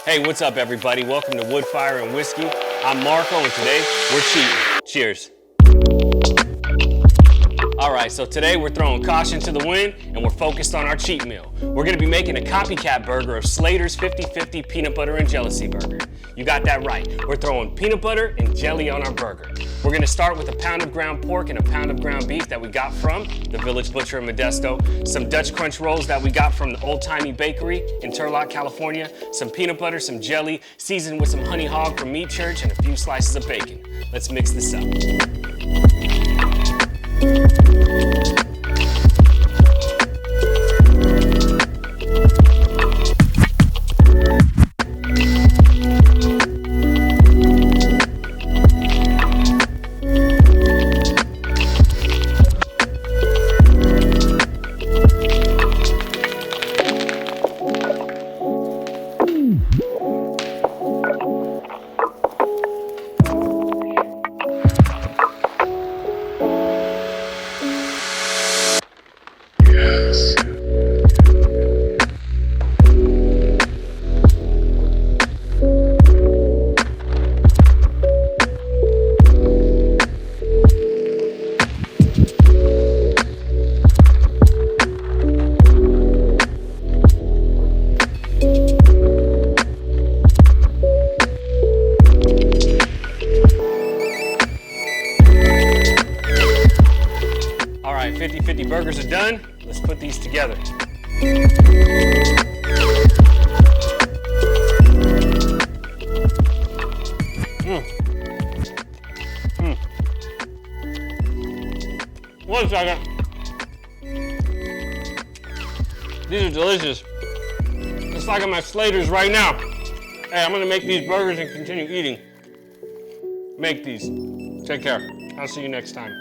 Hey, what's up everybody? Welcome to Wood, Fire, and Whiskey. I'm Marco and today we're cheating. Cheers. All right, so today we're throwing caution to the wind and we're focused on our cheat meal. We're gonna be making a copycat burger of Slater's 50/50 peanut butter and jealousy burger. You got that right. We're throwing peanut butter and jelly on our burger. We're gonna start with a pound of ground pork and a pound of ground beef that we got from the Village Butcher in Modesto, some Dutch Crunch rolls that we got from the Old Timey Bakery in Turlock, California, some peanut butter, some jelly, seasoned with some honey hog from Meat Church, and a few slices of bacon. Let's mix this up. All right, 50/50 burgers are done. Let's put these together. One second. These are delicious. It's like I'm at Slater's right now. Hey, I'm gonna make these burgers and continue eating. Make these. Take care. I'll see you next time.